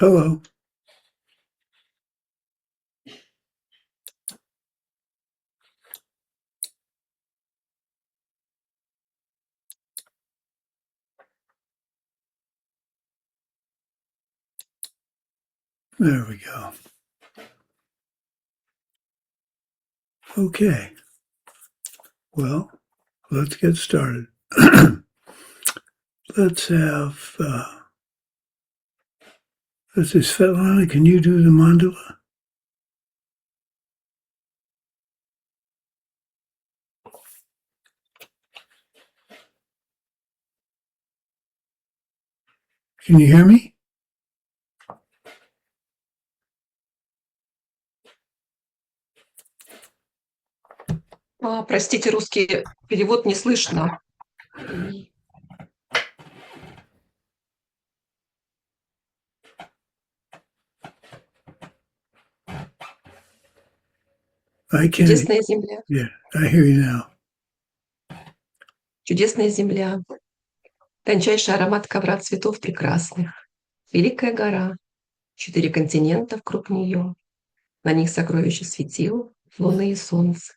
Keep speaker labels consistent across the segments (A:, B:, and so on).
A: Hello. There we go. Okay. Well, let's get started. Let's see, Svetlana, can you do the mandala? Can you hear me?
B: Простите, русский перевод не слышно.
A: I can't.
B: Чудесная земля.
A: Yeah, I hear you now.
B: Чудесная земля. Тончайший аромат ковра цветов прекрасных. Великая гора. 4 континента вокруг нее. На них сокровища светил, луны и солнца.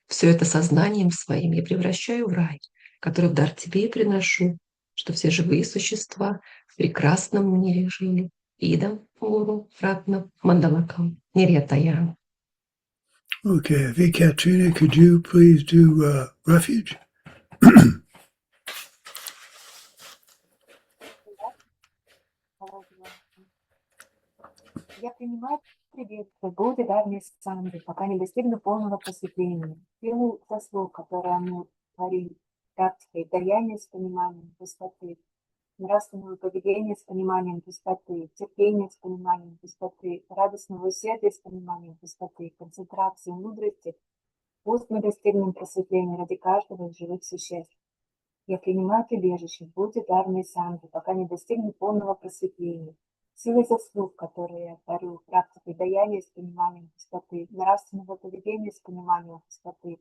B: Все это сознанием своим я превращаю в рай, который в дар тебе и приношу, что все живые существа в прекрасном мире жили. Идам, гуру, ратнам, мандалакам, нирьятая.
A: Okay, Katrina, could you please do refuge?
C: Я принимаю приветствие Будды, давней Санги, пока не достигну полного просветления. Силу заслуг, которые мы творим, практикой, даяния с пониманием пустоты, нравственного поведения с пониманием пустоты, терпения с пониманием пустоты, радостного усердия с пониманием пустоты, концентрации, мудрости, пусть мы достигнем просветления ради каждого из живых существ. Я принимаю прибежище в Будде, давней Санги, пока не достигну полного просветления. Силы заслуг, которые я творю, практикой даяния с пониманием пустоты, нравственного поведения с пониманием пустоты,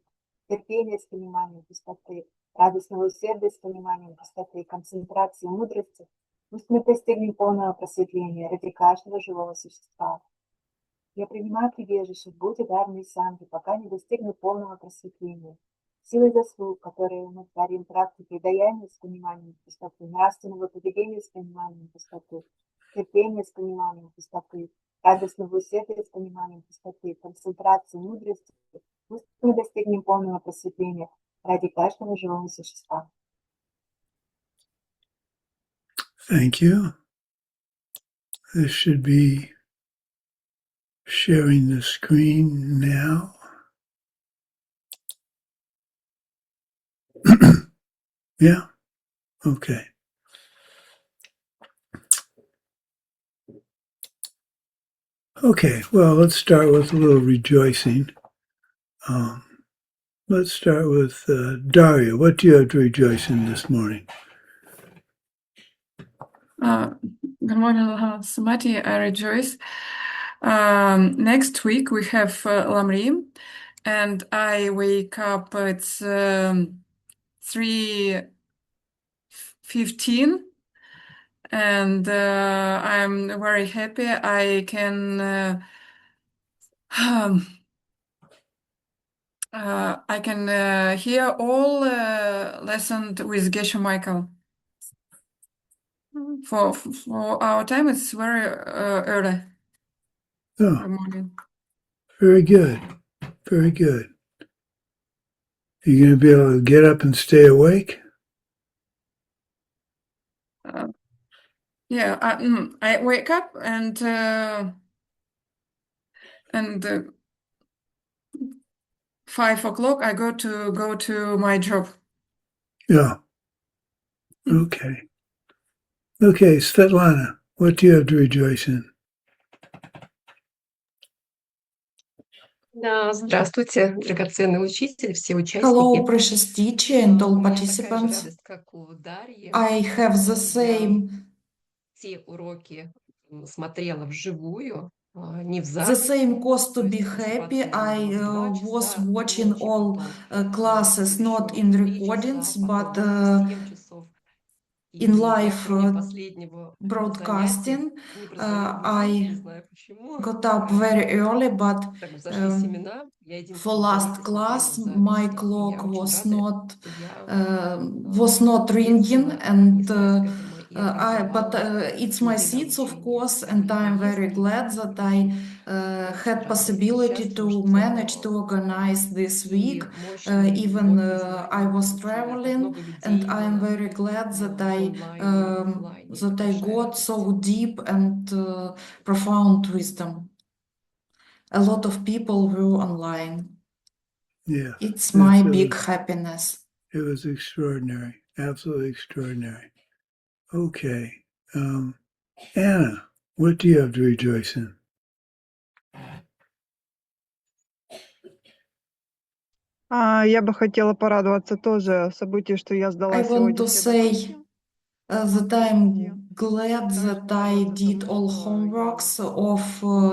C: терпения с пониманием пустоты, радостного усердия с пониманием пустоты, концентрации, мудрости, пусть мы достигнем полного просветления ради каждого живого существа. Я принимаю прибежище в Будде, Дхарме, Санге, пока не достигну полного просветления. Силы заслуг, которые мы творим практикой даяния с пониманием пустоты, нравственного поведения с пониманием пустоты, терпение с пониманием пустоты, радостного усердия с пониманием пустоты, концентрации, мудрости, пусть мы достигнем полного просветления ради каждого живого существа.
A: Thank you. This should be sharing the screen now. Yeah? Okay. Okay, well, let's start with a little rejoicing. Let's start with Daria. What do you have to rejoice in this morning?
D: Good morning, Sumati. I rejoice. Next week we have Lamrim, and I wake up. It's 3:15, and I'm very happy. I can hear all lessons with Geshe Michael. For our time, it's very early.
A: Oh,
D: morning.
A: very good. Very good. Are you going to be able to get up and stay awake?
D: Yeah, I wake up and 5 o'clock I go to my job.
A: Yeah. Okay. Okay, Svetlana, what do you have to rejoice in?
B: Здравствуйте, драгоценный учитель, все участники.
E: Hello, precious teacher and all
B: У меня такая же
E: participants.
B: радость, как у Дарьи.
E: I have the
B: Я
E: same
B: все уроки смотрела вживую, не в
E: the
B: записи.
E: same cause to
B: То
E: be
B: есть
E: happy.
B: просматривала
E: I
B: 2
E: was
B: часа
E: watching
B: ночи,
E: all
B: потом
E: classes not
B: еще
E: in
B: 3
E: recordings,
B: часа,
E: but
B: потом 7 часов.
E: in
B: И
E: live
B: во время последнего
E: broadcasting.
B: занятия не прозвонил будильник, не
E: I
B: знаю почему.
E: got up very early, but
B: Так взошли семена, я
E: for
B: единственный
E: last
B: звонил, посмотрела
E: class,
B: в
E: my
B: записи. И
E: clock
B: я очень
E: was
B: рада,
E: not
B: что я
E: ringing,
B: ответственно
E: and
B: отнеслась к этому и
E: but
B: организовала
E: it's my
B: неделю
E: seats, of
B: обучения
E: course,
B: моей
E: and I'm very
B: поездки.
E: glad that I
B: Я очень
E: had
B: рада
E: possibility to
B: участвовать,
E: manage to organize this
B: и
E: week,
B: мощные,
E: even
B: глубокие
E: I
B: знания
E: was
B: получила. Так
E: traveling,
B: много
E: and
B: людей
E: I'm
B: было
E: very glad that I
B: онлайн и в офлайне.
E: that
B: Это
E: I
B: большая
E: got
B: радость.
E: so deep and profound wisdom. A lot of people were online.
A: Yeah,
E: It's my
A: it
E: big
A: was,
E: happiness.
A: it was extraordinary, absolutely extraordinary. Okay. Anna, what do you have to rejoice in?
F: Я бы хотела порадоваться тоже событию, что я
E: I
F: сдала
E: want
F: сегодня
E: to
F: все
E: say
F: домашки.
E: that I'm glad that I did all homeworks of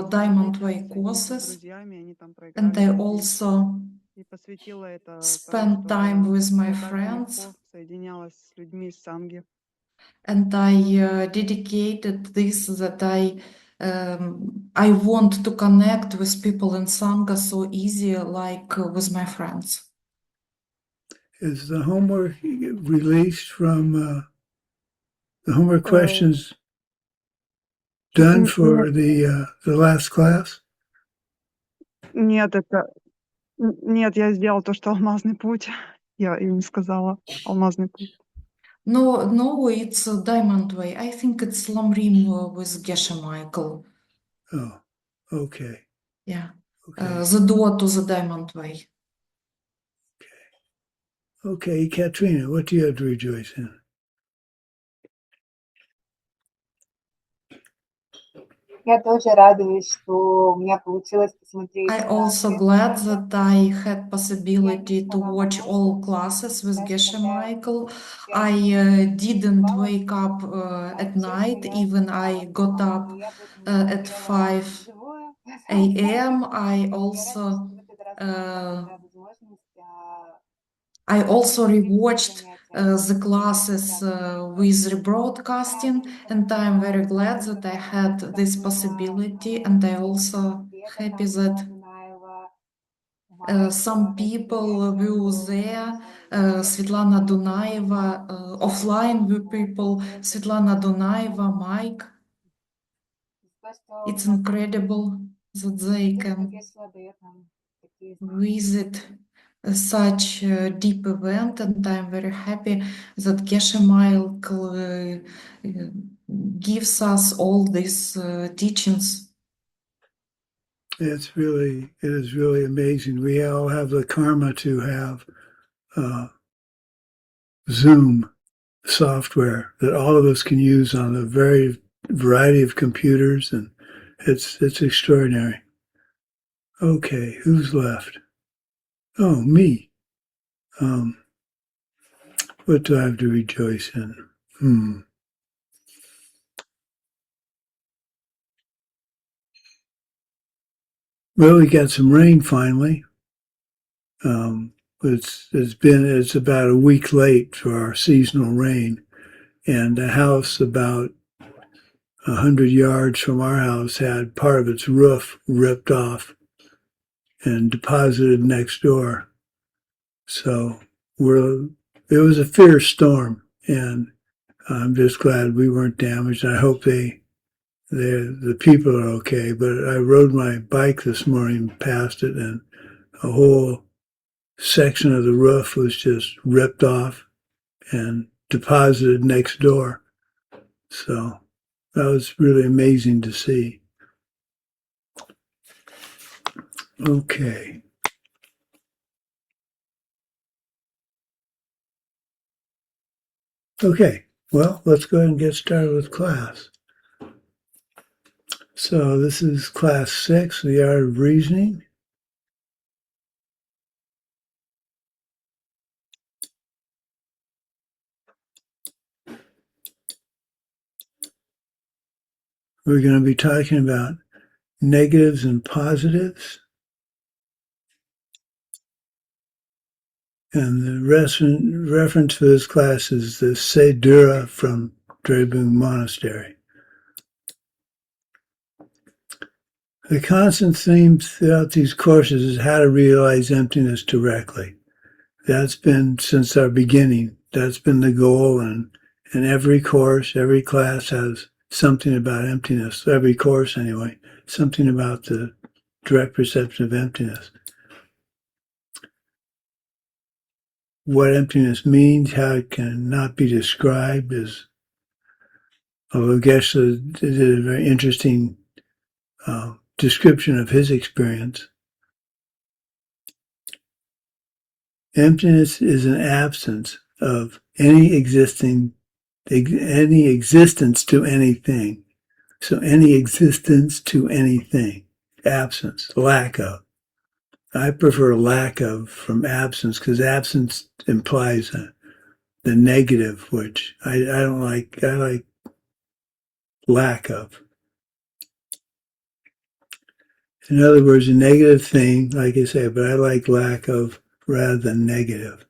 E: Diamond Way
F: с
E: courses,
F: друзьями, они там
E: and
F: проиграли
E: I
F: в теннис.
E: also
F: И посвятила это тому,
E: spent time
F: чтобы
E: with my
F: я так
E: friends,
F: легко соединялась с людьми из Санги.
E: and I dedicated this that I want to connect with people in Sangha so easy, like with my friends.
A: Is the homework released from the homework questions done for the last class?
F: Нет, нет, я сделала то, что алмазный путь. Я им сказала алмазный путь.
E: No, it's Diamond Way. I think it's Lamrim with Geshe Michael.
A: Oh, okay.
E: Yeah.
A: Okay.
E: The door to the Diamond Way.
A: Okay, Katrina, what do you have to rejoice in?
C: Я тоже радуюсь, что у меня получилось посмотреть
E: I also
C: все
E: glad
C: занятия.
E: that I had possibility to watch all classes with Geshe Michael. I didn't wake up at night, even I got up at 5 a.m. I also rewatched the classes with rebroadcasting, and I'm very glad that I had this possibility, and I also happy that some people were there. Svetlana Dunaeva, offline were people, Svetlana Dunaeva, Mike. It's incredible that they can visit such a deep event, and I'm very happy that Geshe Michael gives us all these teachings.
A: It is really amazing. We all have the karma to have Zoom software that all of us can use on a variety of computers, and it's extraordinary. Okay, who's left? Oh, me. What do I have to rejoice in? Well, we got some rain finally. It's about a week late for our seasonal rain, and the house about 100 yards from our house had part of its roof ripped off and deposited next door. So it was a fierce storm, and I'm just glad we weren't damaged. I hope the people are okay. But I rode my bike this morning past it, and a whole section of the roof was just ripped off and deposited next door. So that was really amazing to see. Okay. Okay, well, let's go ahead and get started with class. So this is class 6, the art of reasoning. We're going to be talking about negatives and positives. And the reference for this class is the Sedura from Drebung Monastery. The constant theme throughout these courses is how to realize emptiness directly. That's been since our beginning. That's been the goal, and every course, every class has something about emptiness. Every course, anyway, something about the direct perception of emptiness. What emptiness means, how it cannot be described, is, although Geshe did a very interesting description of his experience. Emptiness is an absence of any existence to anything. So any existence to anything. Absence, lack of. I prefer lack of from absence because absence implies the negative, which I don't like. I like lack of. In other words, a negative thing, like I say, but I like lack of rather than negative.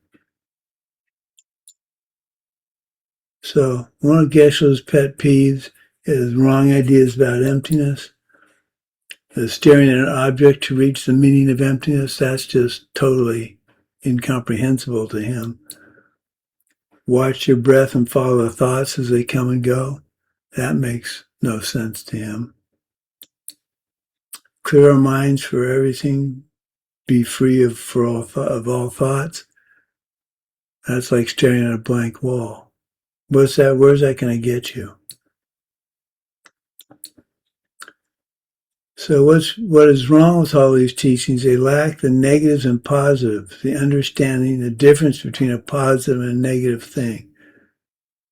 A: So one of Geshe's pet peeves is wrong ideas about emptiness. Staring at an object to reach the meaning of emptiness, that's just totally incomprehensible to him. Watch your breath and follow the thoughts as they come and go. That makes no sense to him. Clear our minds for everything, be free of all thoughts. That's like staring at a blank wall. What's that? Where's that going to get you? So what is wrong with all these teachings? They lack the negatives and positives, the understanding, the difference between a positive and a negative thing.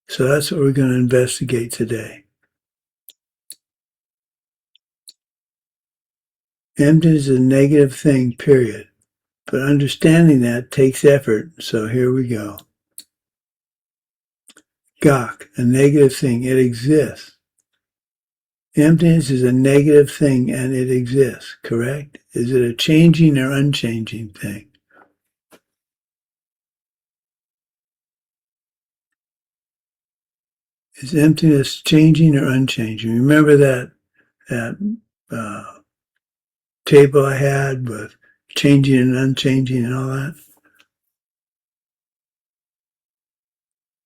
A: So that's what we're going to investigate today. Emptiness is a negative thing, period. But understanding that takes effort, so here we go. Gak, a negative thing, it exists. Emptiness is a negative thing and it exists, correct? Is it a changing or unchanging thing? Is emptiness changing or unchanging? Remember that table I had with changing and unchanging and all that?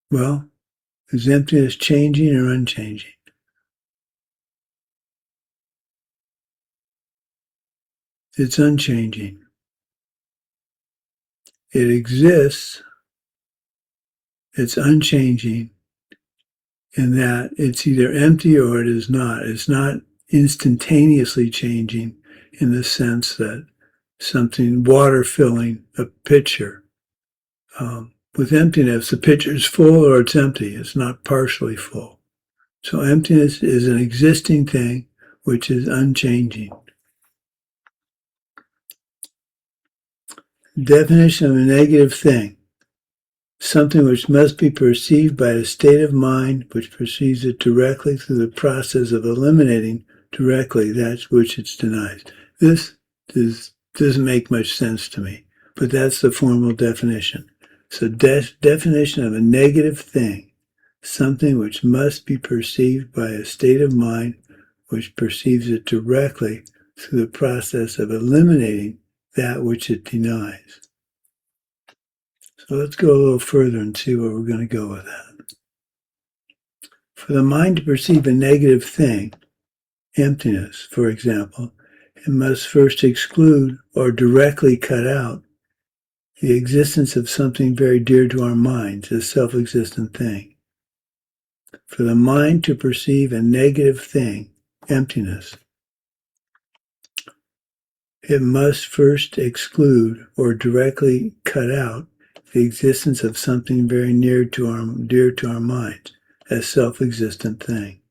A: Well, is emptiness changing or unchanging? It's unchanging. It exists. It's unchanging in that it's either empty or it is not. It's not instantaneously changing in the sense that something, water filling a pitcher. With emptiness, the pitcher is full or it's empty. It's not partially full. So emptiness is an existing thing which is unchanging. Definition of a negative thing. Something which must be perceived by a state of mind which perceives it directly through the process of eliminating directly that which it denies. This doesn't make much sense to me, but that's the formal definition. So definition of a negative thing, something which must be perceived by a state of mind which perceives it directly through the process of eliminating that which it denies. So let's go a little further and see where we're going to go with that. For the mind to perceive a negative thing, emptiness, for example, it must first exclude or directly cut out the existence of something very dear to our minds, a self-existent thing. For the mind to perceive a negative thing, emptiness, it must first exclude or directly cut out the existence of something very dear to our minds, a self-existent thing.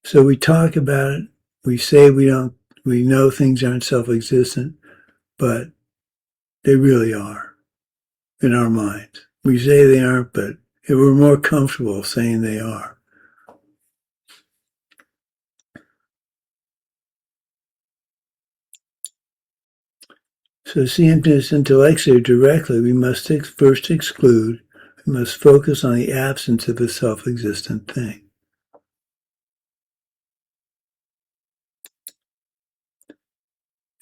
A: So we talk about it, we say we know things aren't self-existent, but they really are in our minds. We say they aren't, but we're more comfortable saying they are. So to see emptiness intellectually or directly, we must first exclude, we must focus on the absence of a self-existent thing.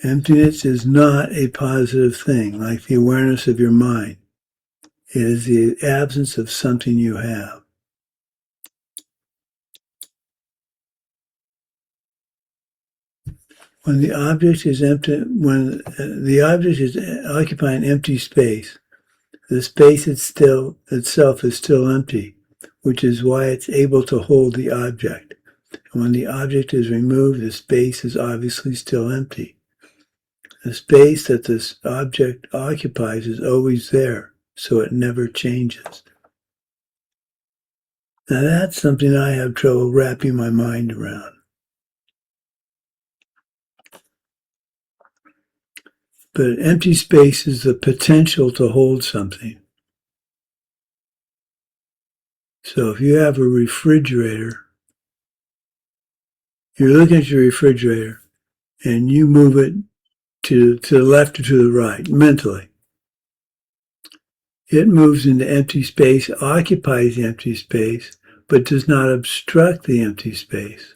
A: Emptiness is not a positive thing, like the awareness of your mind. It is the absence of something you have. When the object is empty, when the object is occupying empty space, the space itself is still empty, which is why it's able to hold the object. And when the object is removed, the space is obviously still empty. The space that this object occupies is always there, so it never changes. Now that's something I have trouble wrapping my mind around. But empty space is the potential to hold something. So if you have a refrigerator, you're looking at your refrigerator and you move it to the left or to the right, mentally. It moves into empty space, occupies the empty space, but does not obstruct the empty space.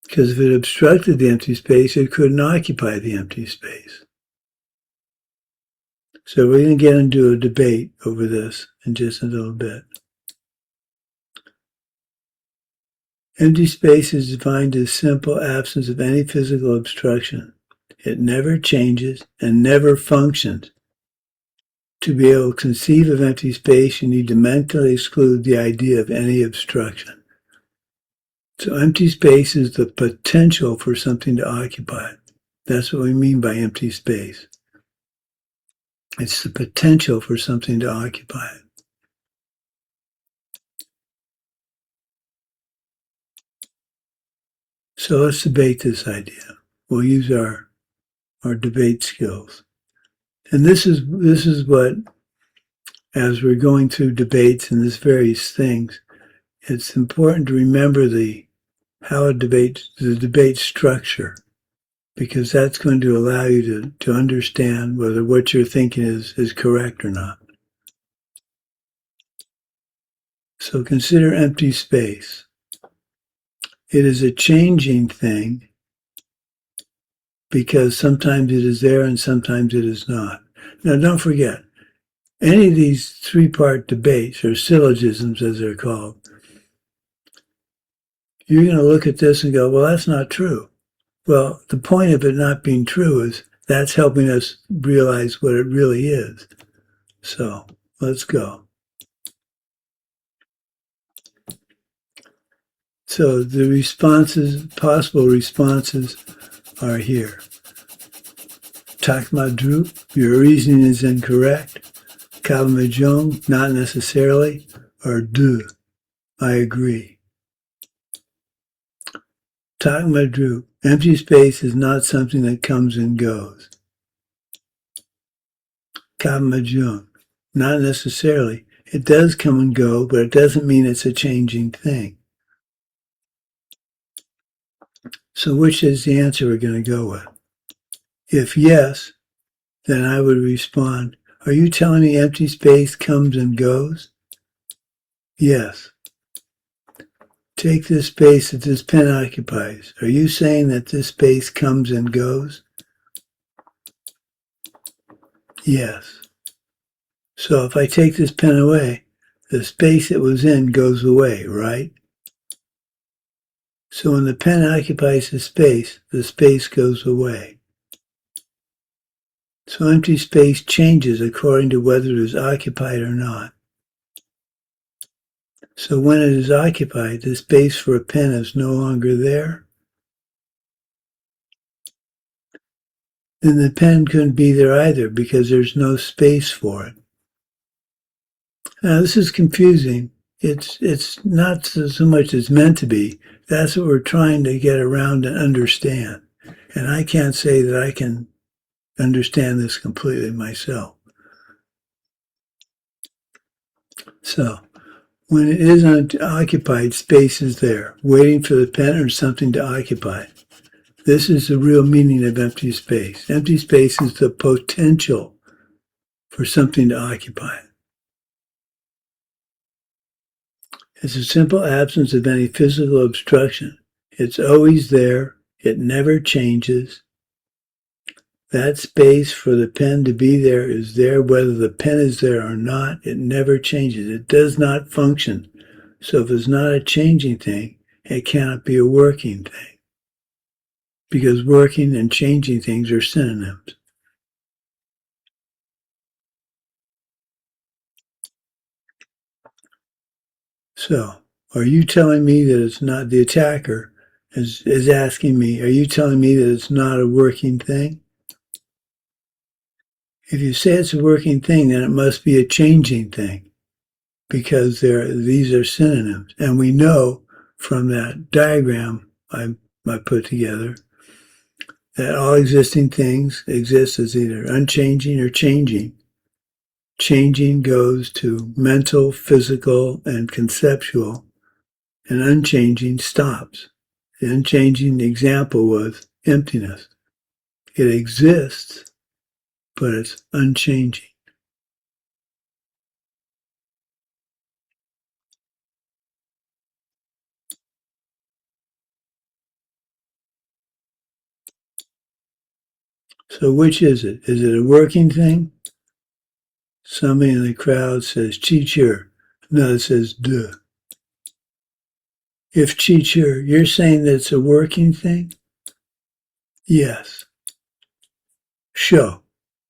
A: Because if it obstructed the empty space, it couldn't occupy the empty space. So we're going to get into a debate over this in just a little bit. Empty space is defined as simple absence of any physical obstruction. It never changes and never functions. To be able to conceive of empty space, you need to mentally exclude the idea of any obstruction. So empty space is the potential for something to occupy it. That's what we mean by empty space. It's the potential for something to occupy it. So let's debate this idea. We'll use our debate skills. And this is what, as we're going through debates and these various things, it's important to remember the debate structure, because that's going to allow you to understand whether what you're thinking is correct or not. So consider empty space. It is a changing thing because sometimes it is there and sometimes it is not. Now don't forget, any of these three-part debates, or syllogisms as they're called, you're going to look at this and go, well, that's not true. Well, the point of it not being true is that's helping us realize what it really is. So let's go. So the responses, possible responses, are here. Takmadru, your reasoning is incorrect. Kalmajong, not necessarily. Or du, I agree. Takmadru, empty space is not something that comes and goes. Kalmajong, not necessarily. It does come and go, but it doesn't mean it's a changing thing. So which is the answer we're going to go with? If yes, then I would respond, are you telling me empty space comes and goes? Yes. Take this space that this pen occupies. Are you saying that this space comes and goes? Yes. So if I take this pen away, the space it was in goes away, right? So when the pen occupies the space goes away. So empty space changes according to whether it is occupied or not. So when it is occupied, the space for a pen is no longer there. Then the pen couldn't be there either because there's no space for it. Now this is confusing. It's not so much as meant to be. That's what we're trying to get around and understand. And I can't say that I can understand this completely myself. So, when it is occupied, space is there, waiting for the pen or something to occupy it. This is the real meaning of empty space. Empty space is the potential for something to occupy it. It's a simple absence of any physical obstruction. It's always there. It never changes. That space for the pen to be there is there whether the pen is there or not. It never changes. It does not function. So if it's not a changing thing, it cannot be a working thing. Because working and changing things are synonyms. So, are you telling me that it's not, the attacker is asking me, are you telling me that it's not a working thing? If you say it's a working thing, then it must be a changing thing, because these are synonyms. And we know from that diagram I put together that all existing things exist as either unchanging or changing. Changing goes to mental, physical, and conceptual, and unchanging stops. The unchanging example was emptiness. It exists, but it's unchanging. So which is it? Is it a working thing? Somebody in the crowd says, teacher. Another says, duh. If teacher, you're saying that it's a working thing? Yes. Show.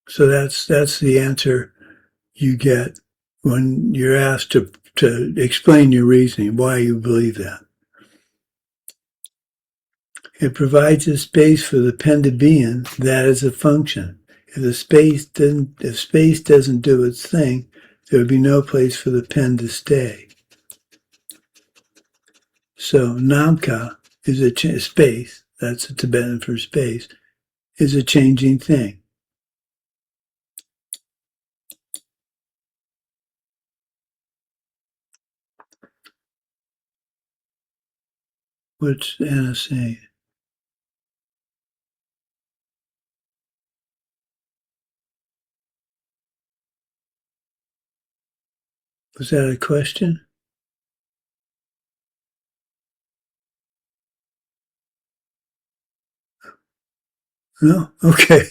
A: So that's the answer you get when you're asked to explain your reasoning, why you believe that. It provides a space for the pen to be in. That is a function. If space doesn't do its thing, there would be no place for the pen to stay. So namka is a space. That's a Tibetan for space. Is a changing thing. What's Anna saying? Was that a question? No? Okay.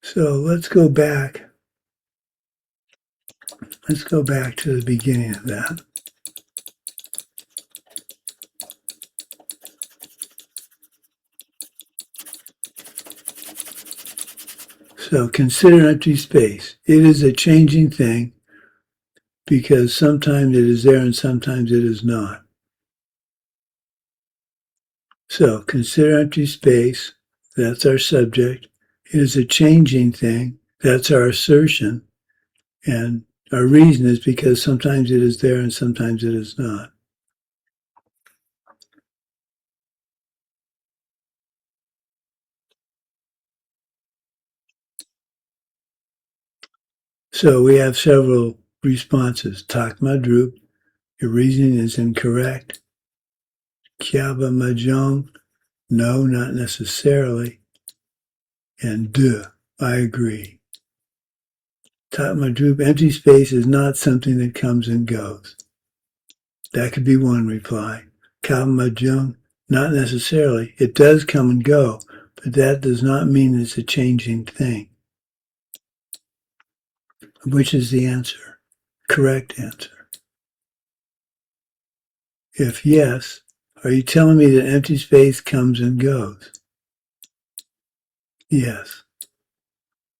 A: So let's go back. Let's go back to the beginning of that. So consider empty space. It is a changing thing because sometimes it is there and sometimes it is not. So consider empty space. That's our subject. It is a changing thing. That's our assertion. And our reason is because sometimes it is there and sometimes it is not. So we have several responses. Takma Drup, your reasoning is incorrect. Kyaba Mahjong, no, not necessarily. And duh, I agree. Takma Drup, empty space is not something that comes and goes. That could be one reply. Kyaba Mahjong, not necessarily. It does come and go, but that does not mean it's a changing thing. Which is the answer? Correct answer. If yes, are you telling me that empty space comes and goes? Yes.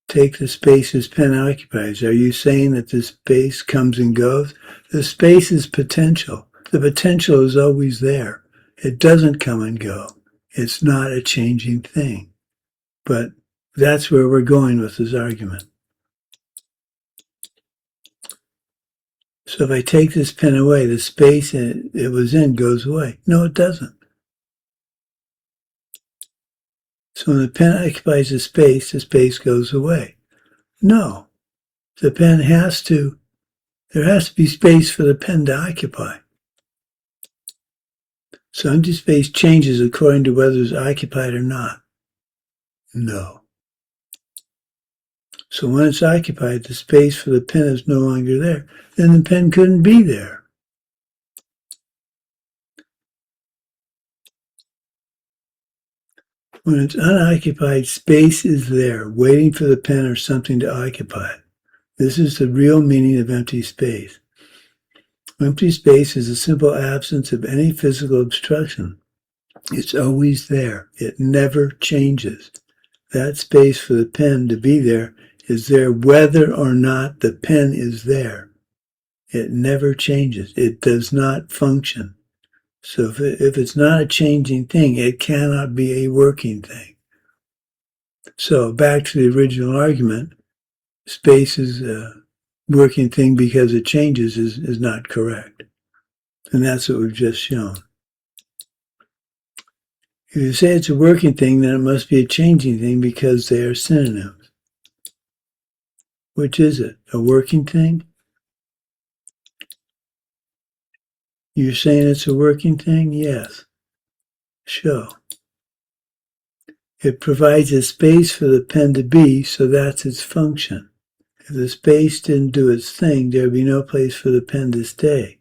A: Take the space as pen occupies. Are you saying that the space comes and goes? The space is potential. The potential is always there. It doesn't come and go. It's not a changing thing. But that's where we're going with this argument. So if I take this pen away, the space it was in goes away. No, it doesn't. So when the pen occupies the space goes away. No, the pen there has to be space for the pen to occupy. So empty space changes according to whether it's occupied or not. No. So when it's occupied, the space for the pen is no longer there. Then the pen couldn't be there. When it's unoccupied, space is there, waiting for the pen or something to occupy it. This is the real meaning of empty space. Empty space is a simple absence of any physical obstruction. It's always there. It never changes. That space for the pen to be there is there whether or not the pen is there. It never changes. It does not function. So if it's not a changing thing, it cannot be a working thing. So back to the original argument, space is a working thing because it changes is not correct. And that's what we've just shown. If you say it's a working thing, then it must be a changing thing because they are synonyms. Which is it? A working thing? You're saying it's a working thing? Yes. Show. It provides a space for the pen to be, so that's its function. If the space didn't do its thing, there would be no place for the pen to stay.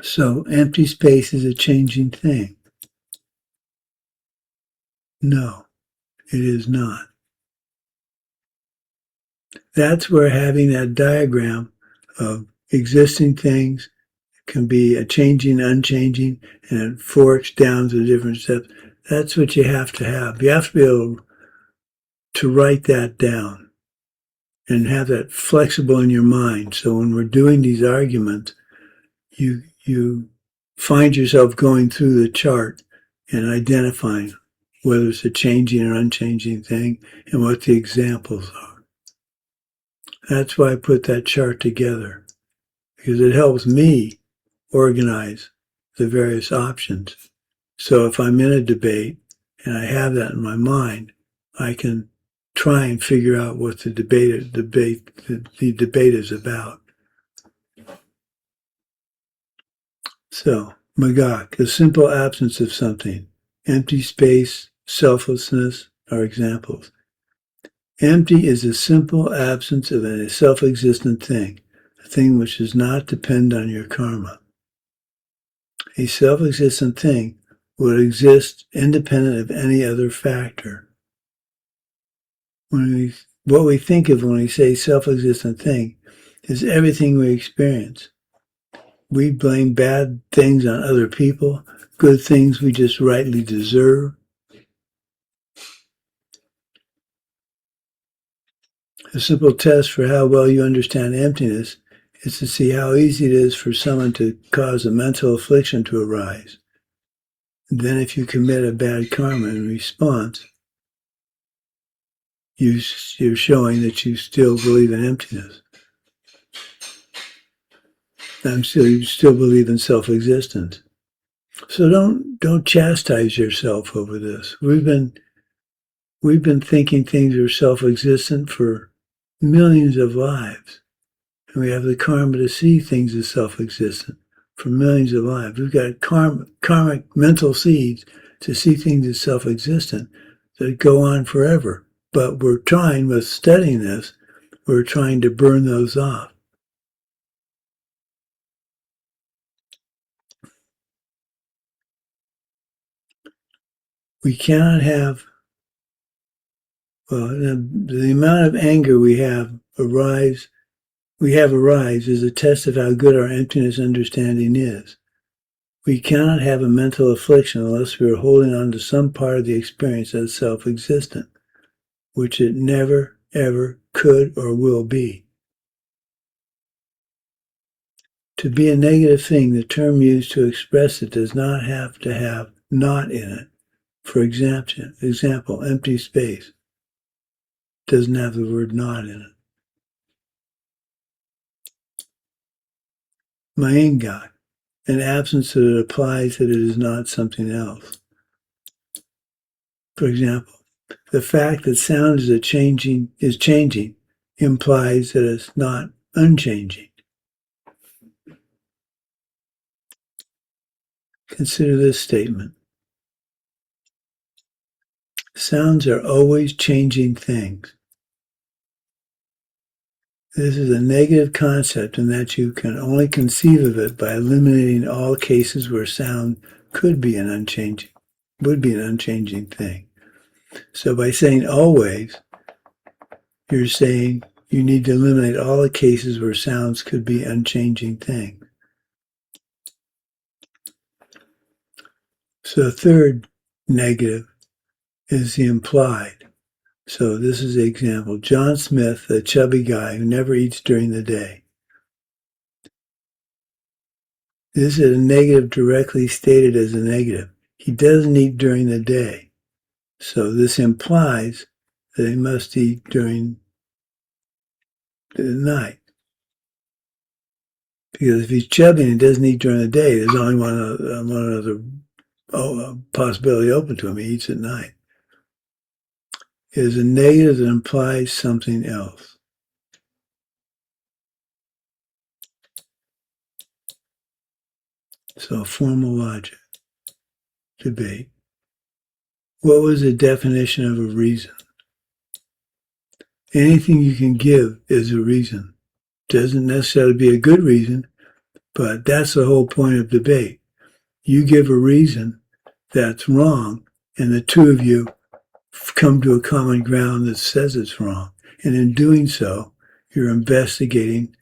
A: So empty space is a changing thing. No, it is not. That's where having that diagram of existing things can be a changing, unchanging, and it forks down to different steps. That's what you have to have. You have to be able to write that down and have that flexible in your mind. So when we're doing these arguments, you find yourself going through the chart and identifying whether it's a changing or unchanging thing and what the examples are. That's why I put that chart together, because it helps me organize the various options. So if I'm in a debate and I have that in my mind, I can try and figure out what the debate is about. So, magak, a simple absence of something. Empty space, selflessness are examples. Empty is a simple absence of a self-existent thing, a thing which does not depend on your karma. A self-existent thing would exist independent of any other factor. What we think of when we say self-existent thing is everything we experience. We blame bad things on other people, good things we just rightly deserve. A simple test for how well you understand emptiness is to see how easy it is for someone to cause a mental affliction to arise. And then if you commit a bad karma in response, you're showing that you still believe in emptiness. You still believe in self-existence. So don't chastise yourself over this. We've been thinking things are self-existent for millions of lives. And we have the karma to see things as self-existent for millions of lives. We've got karmic mental seeds to see things as self-existent that go on forever. But we're trying, with studying this, we're trying to burn those off. We cannot have, the amount of anger we have arise is a test of how good our emptiness understanding is. We cannot have a mental affliction unless we are holding on to some part of the experience as self-existent, which it never, ever could or will be. To be a negative thing, the term used to express it does not have to have not in it. For example, empty space doesn't have the word not in it. Mayenga, an absence that applies that it is not something else. For example, the fact that sound is changing implies that it's not unchanging. Consider this statement. Sounds are always changing things. This is a negative concept in that you can only conceive of it by eliminating all cases where sound would be an unchanging thing. So by saying always, you're saying you need to eliminate all the cases where sounds could be unchanging things. So the third negative is the implied. So this is the example. John Smith, a chubby guy who never eats during the day. This is a negative directly stated as a negative. He doesn't eat during the day. So this implies that he must eat during the night. Because if he's chubby and he doesn't eat during the day, there's only one other possibility open to him. He eats at night. It is a negative that implies something else. So formal logic, debate. What was the definition of a reason? Anything you can give is a reason. Doesn't necessarily be a good reason, but that's the whole point of debate. You give a reason that's wrong, and the two of you come to a common ground that says it's wrong. And in doing so, you're investigating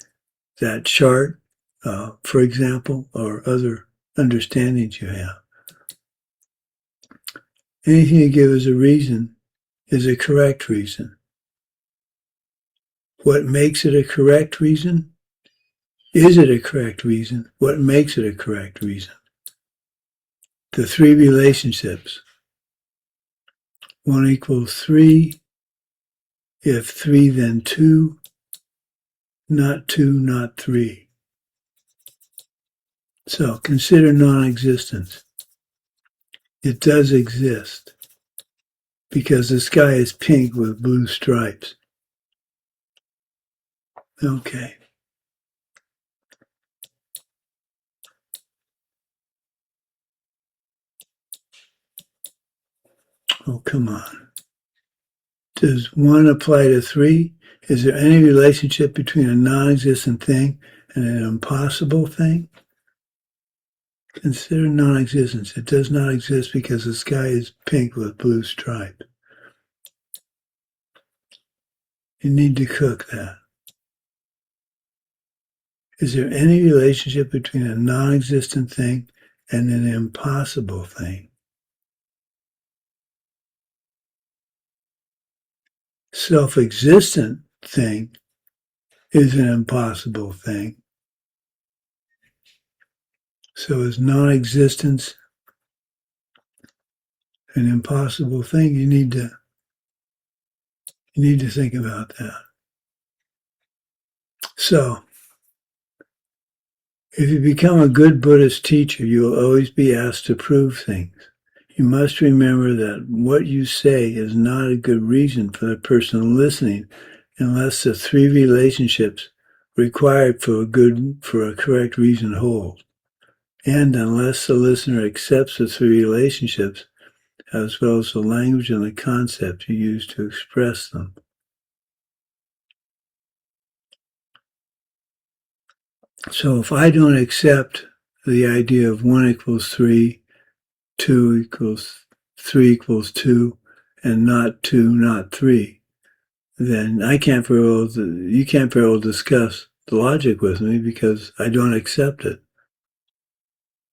A: that chart, for example, or other understandings you have. Anything you give as a reason is a correct reason. What makes it a correct reason? Is it a correct reason? What makes it a correct reason? The three relationships. 1 equals 3. If 3, then 2. Not 2, not 3. So consider non-existence. It does exist because the sky is pink with blue stripes. Okay. Oh, come on. Does 1 apply to 3? Is there any relationship between a non-existent thing and an impossible thing? Consider non-existence. It does not exist because the sky is pink with blue stripes. You need to cook that. Is there any relationship between a non-existent thing and an impossible thing? Self-existent thing is an impossible thing. So is non-existence an impossible thing? You need to think about that. So, if you become a good Buddhist teacher, you will always be asked to prove things. You must remember that what you say is not a good reason for the person listening unless the three relationships required for a correct reason hold, and unless the listener accepts the three relationships as well as the language and the concept you use to express them. So if I don't accept the idea of 1 equals 3, 2 equals 3 equals 2, and not 2, not 3, then you can't very well discuss the logic with me because I don't accept it.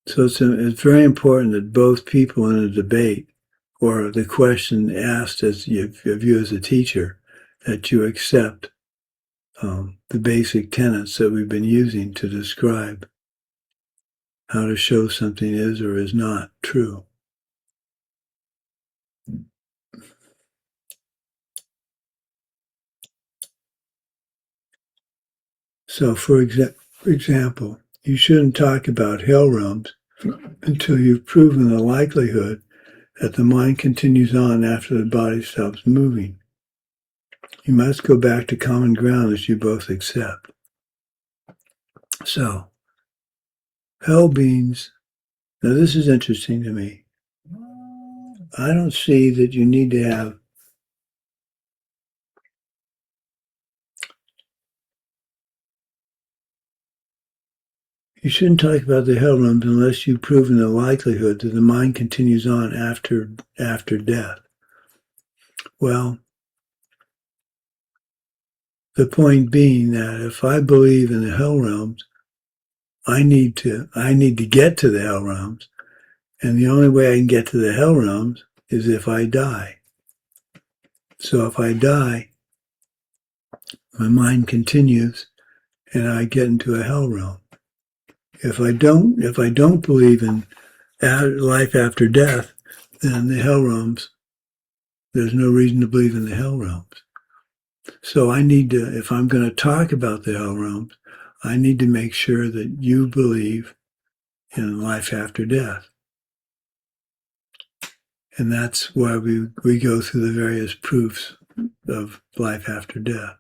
A: So it's very important that both people in a debate or the question asked of you as a teacher, that you accept the basic tenets that we've been using to describe how to show something is or is not true. So, for example, you shouldn't talk about hell realms until you've proven the likelihood that the mind continues on after the body stops moving. You must go back to common ground that you both accept. So, hell beings Now, this is interesting to me. I don't see that you need to have you shouldn't talk about the hell realms unless you've proven the likelihood that the mind continues on after death. Well, the point being that if I believe in the hell realms, I need to get to the hell realms, and the only way I can get to the hell realms is if I die. So if I die, my mind continues, and I get into a hell realm. If I don't believe in life after death, then the hell realms, there's no reason to believe in the hell realms. So I need to, if I'm going to talk about the hell realms, I need to make sure that you believe in life after death. And that's why we go through the various proofs of life after death.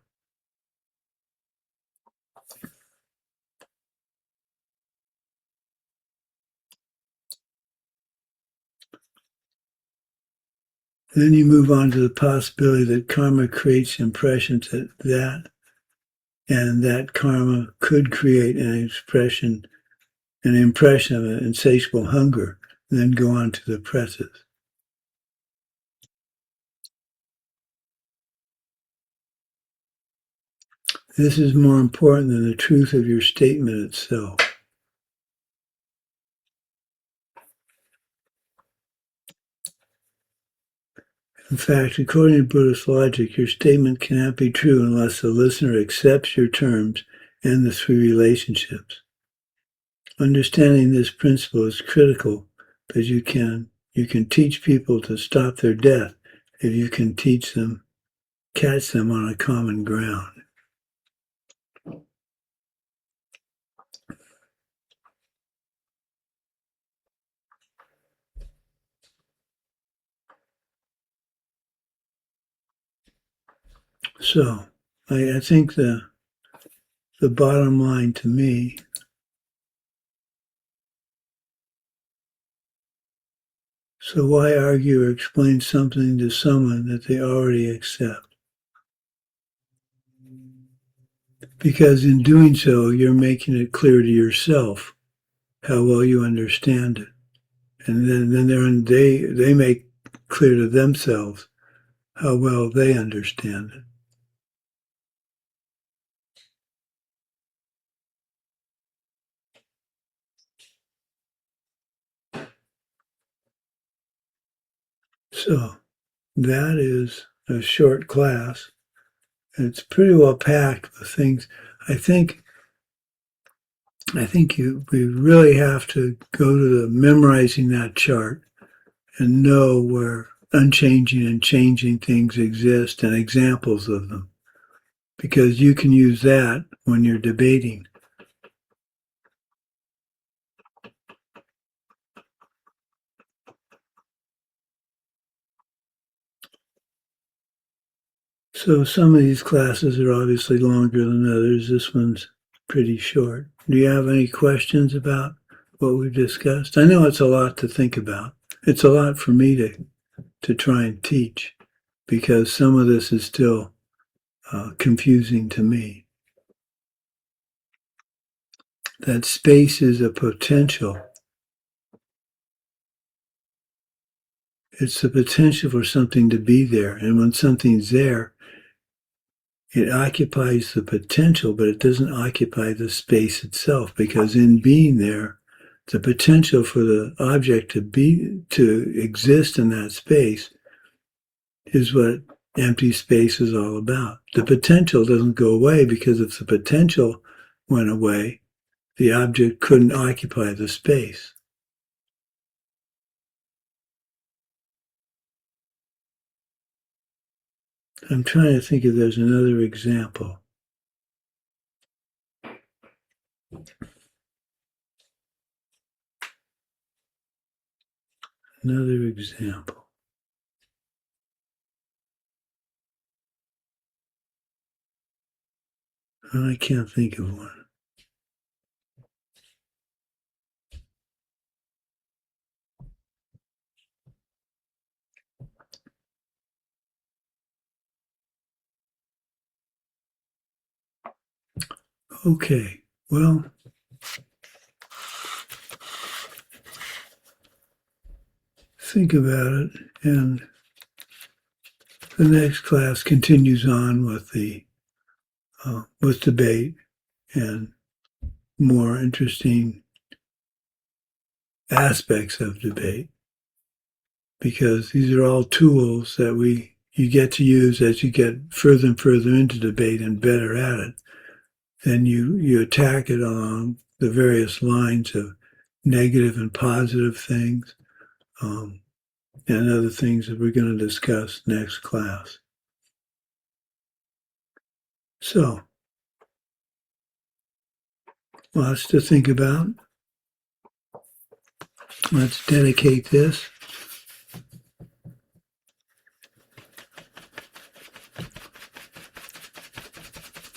A: Then you move on to the possibility that karma creates impressions and that karma could create an impression of an insatiable hunger, and then go on to the presses. This is more important than the truth of your statement itself. In fact, according to Buddhist logic, your statement cannot be true unless the listener accepts your terms and the three relationships. Understanding this principle is critical because you can teach people to stop their death if you can catch them on a common ground. So, I think the bottom line to me so why argue or explain something to someone that they already accept? Because in doing so, you're making it clear to yourself how well you understand it. And then they make clear to themselves how well they understand it. So that is a short class. It's pretty well packed with things. I think we really have to go to the memorizing that chart and know where unchanging and changing things exist and examples of them. Because you can use that when you're debating. So some of these classes are obviously longer than others. This one's pretty short. Do you have any questions about what we've discussed? I know it's a lot to think about. It's a lot for me to try and teach because some of this is still confusing to me. That space is a potential. It's the potential for something to be there. And when something's there, it occupies the potential, but it doesn't occupy the space itself, because in being there, the potential for the object to exist in that space is what empty space is all about. The potential doesn't go away, because if the potential went away, the object couldn't occupy the space. I'm trying to think if there's another example. Another example. I can't think of one. Okay, well, think about it, and the next class continues on with with debate and more interesting aspects of debate, because these are all tools that you get to use as you get further and further into debate and better at it. Then you attack it along the various lines of negative and positive things, and other things that we're going to discuss next class. So, lots to think about. Let's dedicate this.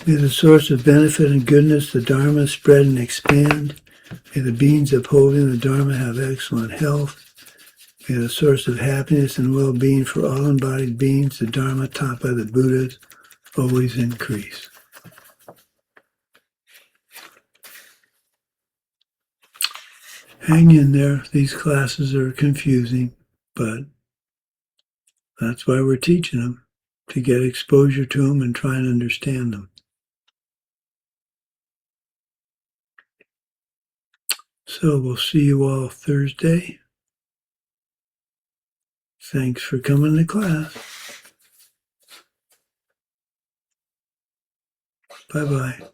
A: May the source of benefit and goodness, the Dharma, spread and expand. May the beings upholding the Dharma have excellent health. May the source of happiness and well-being for all embodied beings, the Dharma taught by the Buddhas, always increase. Hang in there. These classes are confusing, but that's why we're teaching them, to get exposure to them and try and understand them. So we'll see you all Thursday. Thanks for coming to class. Bye-bye.